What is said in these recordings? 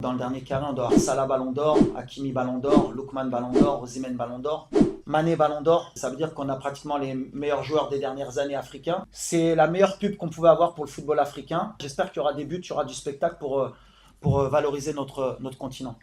Dans le dernier carré, on doit avoir Salah Ballon d'Or, Hakimi Ballon d'Or, Lookman Ballon d'Or, Osimhen Ballon d'Or, Mané Ballon d'Or. Ça veut dire qu'on a pratiquement les meilleurs joueurs des dernières années africains. C'est la meilleure pub qu'on pouvait avoir pour le football africain. J'espère qu'il y aura des buts, il y aura du spectacle pour valoriser notre continent.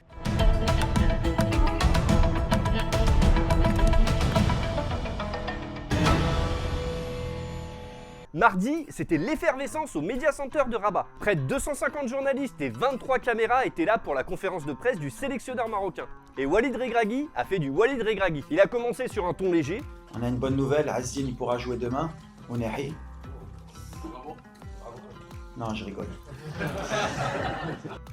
Mardi, c'était l'effervescence au Media Center de Rabat. Près de 250 journalistes et 23 caméras étaient là pour la conférence de presse du sélectionneur marocain. Et Walid Regragui a fait du Walid Regragui. Il a commencé sur un ton léger. On a une bonne nouvelle, Azzine il pourra jouer demain. On est ri. Non, je rigole.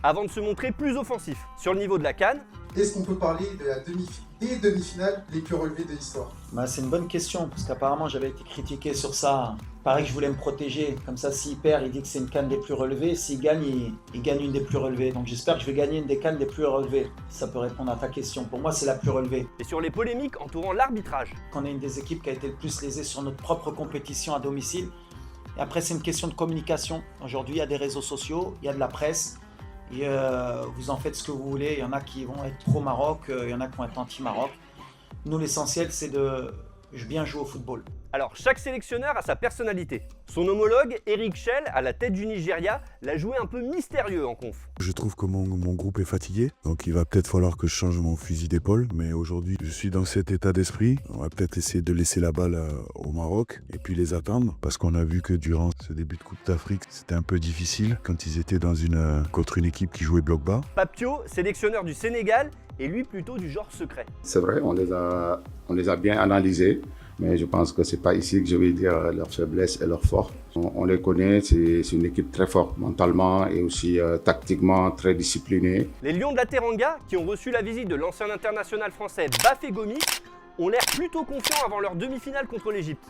Avant de se montrer plus offensif. Sur le niveau de la CAN, est-ce qu'on peut parler de la des demi-finales les plus relevées de l'histoire? C'est une bonne question, parce qu'apparemment j'avais été critiqué sur ça. Pareil que je voulais me protéger, comme ça s'il perd, il dit que c'est une canne des plus relevées. S'il gagne, il gagne une des plus relevées. Donc j'espère que je vais gagner une des cannes des plus relevées. Ça peut répondre à ta question. Pour moi, c'est la plus relevée. et sur les polémiques entourant l'arbitrage. On est une des équipes qui a été le plus lésée sur notre propre compétition à domicile. Et après, c'est une question de communication. Aujourd'hui, il y a des réseaux sociaux, il y a de la presse. Et vous en faites ce que vous voulez. Il y en a qui vont être pro-Maroc, il y en a qui vont être anti-Maroc. Nous, l'essentiel, c'est de bien jouer au football. Alors, chaque sélectionneur a sa personnalité. Son homologue, Eric Schell, à la tête du Nigeria, l'a joué un peu mystérieux en conf. Je trouve que mon groupe est fatigué, donc il va peut-être falloir que je change mon fusil d'épaule. Mais aujourd'hui, je suis dans cet état d'esprit. On va peut-être essayer de laisser la balle au Maroc et puis les attendre. Parce qu'on a vu que durant ce début de Coupe d'Afrique, c'était un peu difficile quand ils étaient contre une équipe qui jouait bloc bas. Papio, sélectionneur du Sénégal, est lui plutôt du genre secret. C'est vrai, on les a bien analysés. Mais je pense que ce n'est pas ici que je vais dire leurs faiblesses et leurs forces. On les connaît, c'est une équipe très forte mentalement et aussi tactiquement très disciplinée. Les Lions de la Teranga, qui ont reçu la visite de l'ancien international français Bafé Gomis, ont l'air plutôt confiants avant leur demi-finale contre l'Égypte.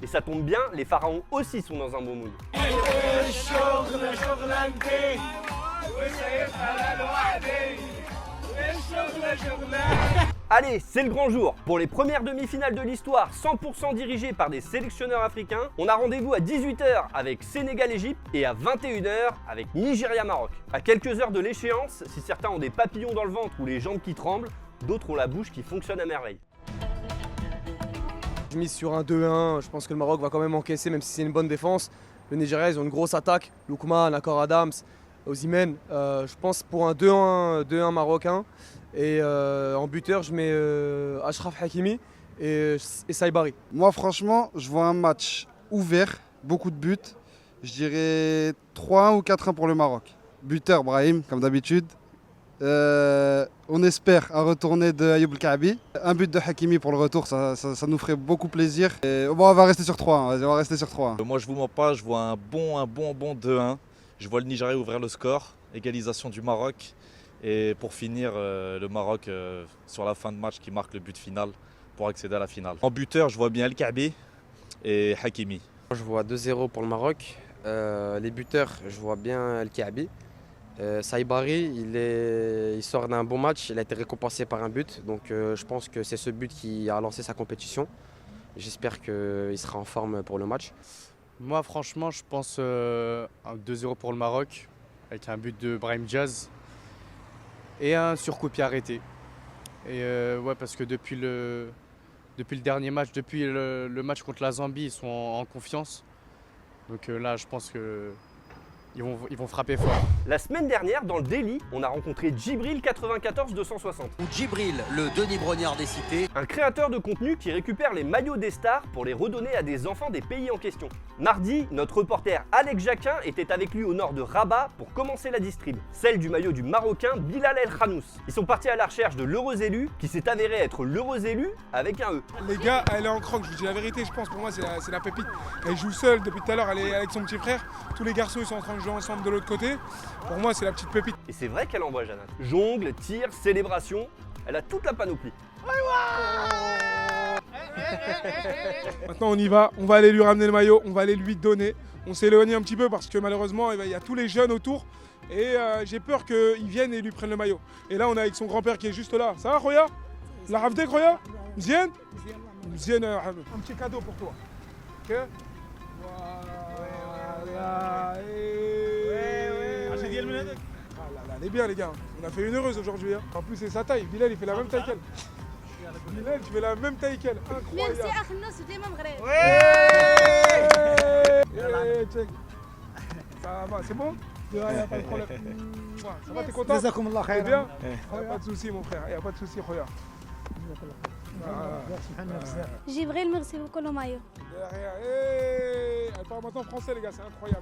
Et ça tombe bien, les pharaons aussi sont dans un bon mood. Allez, c'est le grand jour. Pour les premières demi-finales de l'histoire, 100% dirigées par des sélectionneurs africains, on a rendez-vous à 18h avec Sénégal-Égypte et à 21h avec Nigeria-Maroc. À quelques heures de l'échéance, si certains ont des papillons dans le ventre ou les jambes qui tremblent, d'autres ont la bouche qui fonctionne à merveille. Je mise sur un 2-1, je pense que le Maroc va quand même encaisser même si c'est une bonne défense. Le Nigeria, ils ont une grosse attaque, Lookman, Akor Adams, Osimhen. Je pense pour un 2-1 marocain. Et en buteur, je mets Achraf Hakimi et Saibari. Moi, franchement, je vois un match ouvert, beaucoup de buts. Je dirais 3-1 ou 4-1 pour le Maroc. Buteur, Brahim, comme d'habitude. On espère un retourné de Ayoub El Kaabi. Un but de Hakimi pour le retour, ça nous ferait beaucoup plaisir. Et, bon, on va rester sur 3. On va rester sur 3. Moi, je vous mens pas, je vois un bon 2-1. Je vois le Nigeria ouvrir le score, égalisation du Maroc. Et pour finir, le Maroc sur la fin de match qui marque le but final pour accéder à la finale. En buteur, je vois bien El Kaabi et Hakimi. Je vois 2-0 pour le Maroc. Les buteurs, je vois bien El Kaabi. Saibari, il sort d'un bon match, il a été récompensé par un but. Donc je pense que c'est ce but qui a lancé sa compétition. J'espère qu'il sera en forme pour le match. Moi franchement, je pense un 2-0 pour le Maroc, avec un but de Brahim Diaz. Et un sur coup de pied arrêté. Et ouais, parce que depuis le dernier match, depuis le match contre la Zambie, ils sont en confiance. Donc là, je pense qu'ils vont frapper fort. La semaine dernière, dans le Daily, on a rencontré Djibril 94 260. Ou Djibril, le Denis Brognard des cités. Un créateur de contenu qui récupère les maillots des stars pour les redonner à des enfants des pays en question. Mardi, notre reporter Alex Jacquin était avec lui au nord de Rabat pour commencer la distrib, celle du maillot du Marocain Bilal El Khanous. Ils sont partis à la recherche de l'heureux élu, qui s'est avéré être l'heureux élu avec un E. Les gars, elle est en croque, je vous dis la vérité, je pense pour moi c'est la pépite. Elle joue seule depuis tout à l'heure, elle est avec son petit frère. Tous les garçons ils sont en train de jouer ensemble de l'autre côté. Pour moi c'est la petite pépite. Et c'est vrai qu'elle envoie Jeannette. Jongle, tir, célébration, elle a toute la panoplie. Maintenant on y va, on va aller lui ramener le maillot, on va aller lui donner. On s'est éloigné un petit peu parce que malheureusement il y a tous les jeunes autour et j'ai peur qu'ils viennent et lui prennent le maillot. Et là on est avec son grand-père qui est juste là. Ça va Khoya? La Rafdek Khoya? Mzien? Mzien, un petit cadeau pour toi. Ok? Voilà. Elle est bien les gars, on a fait une heureuse aujourd'hui. Hein. En plus c'est sa taille, Bilal il fait la même taille qu'elle. Bilal tu fais la même taille qu'elle, incroyable. Merci Akhnos, c'est mon frère. Ouais. Check. Ça va, c'est bon? Il n'y a pas de problème. Ça va, t'es content? T'es bien? Il n'y a pas de souci mon frère, il n'y a pas de souci Khoya. Jibril, merci beaucoup le maillot. Elle parle maintenant français les gars, c'est incroyable.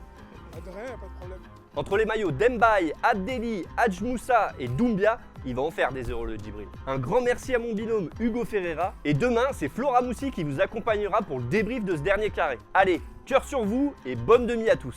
De rien, il n'y a pas de problème. Entre les maillots d'Mbaye, Abdelli, Hadj Moussa et Doumbia, il va en faire des heureux le Djibril. Un grand merci à mon binôme Hugo Ferreira. Et demain, c'est Flora Moussi qui vous accompagnera pour le débrief de ce dernier carré. Allez, cœur sur vous et bonne demi à tous.